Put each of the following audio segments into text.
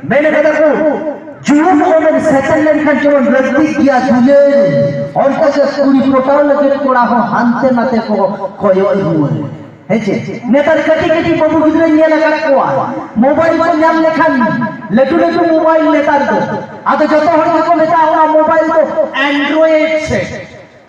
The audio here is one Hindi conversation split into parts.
मैंने कहा को जुलूम में सेटल लेखन जेमन रद्दी किया जुले और का पूरी पोटाल लगे कोड़ा हो हानते नाते को खोयो हुए हेचे नेतार कटी कटी बाबू गिद्रा नेला का कोआ मोबाइल को नाम लेखन लटू लटू मोबाइल नेतार को आदो जतो हर को नेता ओना मोबाइल तो एंड्रॉइड से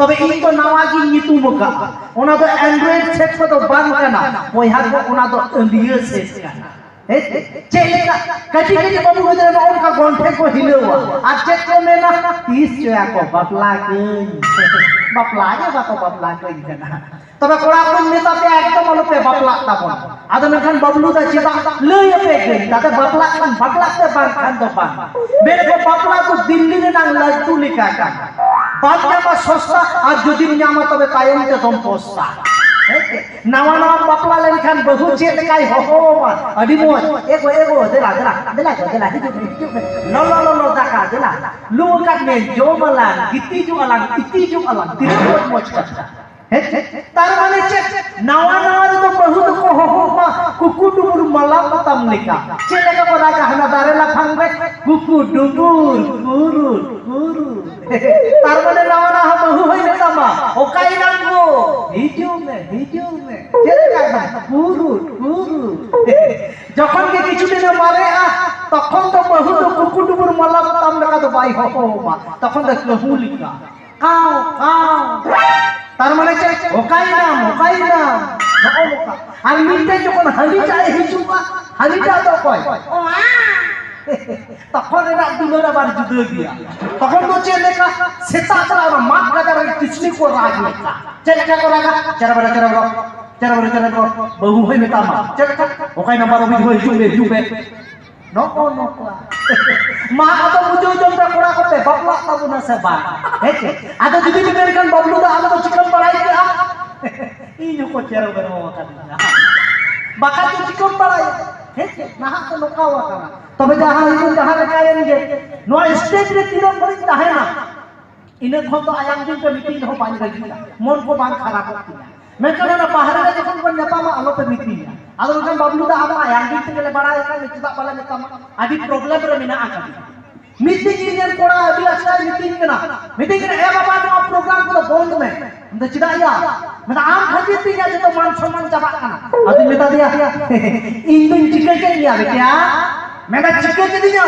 तबे इन तो नावागी नीतुम का ओना तो एंड्रॉइड सेट को तो बांग करना ओया को ओना तो इंडिया सेट करना चेलेका कटी कटी बाबू गिद्रा ओनका गोंठे को हिलेवा आ चेक को मेना 30 चया को बपला के बपला के बपला के करना तबे कोड़ा को नेता पे एकदम अलपे बपला ताबन आदो मेखान बबलू दा चेता लय पे गई ताते बपला ते बांग खान तो बांग मेरे को बपला तो दिल्ली रे नांग लड्डू लिखा का बात जामा सस्ता और जदि न्यामा तबे तायम ते दम पोस्ता नवा नवा बपला लेखान बहु चेत काई हो अडी मोज एगो देला हिजु लो दाका देला लु का ने जो मला गिती जो अलग इती जो अलग तिरकोट मोज का तार माने चेक नवा नवा तो बहुत को हो कुकुडुबुर मला पतम लिखा चेलेका को राजा हना दारेला फांगबे कुकुडुबुर गुरु तार माने नवा नवा बहु होई नेता मा ओकाई नांगो हिजु में चेलेका गुरु যখন কে কিছুদিন মারে তখন তো বহুত কুকুডুবুর मला पतम लेका तो बाई हो তখন তো কহুলিকা কাও तार माने ओकाई नाम আর মিটে যখন হালিটা হিজুবা হালিটা তো কয় তখন এরা দুলোর আবার যুদ্ধ গিয়া তখন তো চেলেকা সেটা আর মাঠ গাদার কিছনি কো রাগ লেখা চেলেকা কো রাগা চেরা বহু হই মেতা মা চেলেকা ওকাই নাম্বার অবি হই জুবে नको मा तो मुझे जमता कोड़ा कोते बपला तब ना से बा हेचे आदो जुदी अमेरिकन बबलू दा आलो तो चिकन पड़ाई के इ को चेरो बनो का बाका तो चिकन पड़ाई हेचे ना तो नोकावा का तबे जहां कायेंगे नो स्टेट रे तीनो पड़ी ताहे ना इने खो तो आयाम दिन पे मीटिंग हो पाई रही मन को बांग खराब होती मैं कहना बाहर रे जखन को नेता मा आलो पे मीटिंग आदो kan bablu da ama yang gitu kele bara ka kita pala neta adi problem re mina aka meeting inian koda adi asal meeting na e baba no program ko bond me nda chida ya meta am khati tinya je to man सम्मान chaba kana adi meta dia indun chicken ke liya betia meta chicken ke dinya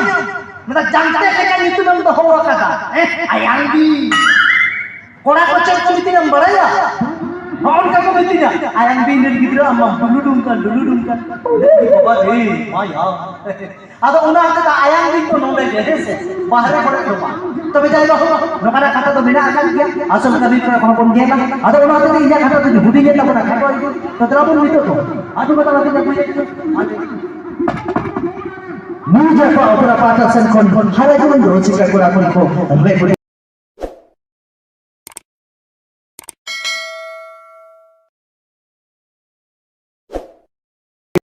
meta jante leka itu nam to ho ka ayang di koda ko cek meeting am bara ya और का बेटिया आयन दिन गिद्रा अम्मा दुलुडुम का बाबा हे माया आदो उना का आयन दिन तो नोले जे से बाहर पड़े तो तबे जाय हो नकारा खाता तो बिना आका किया असल कभी कोन कोन गेला आदो उना तो इया खाता तो हुडी ने तबना खातो तो तराबुन मितो तो आदो बता बता मुझे पावरा पाटा सन कोन हारे जवन रोचिका कोरा कोन को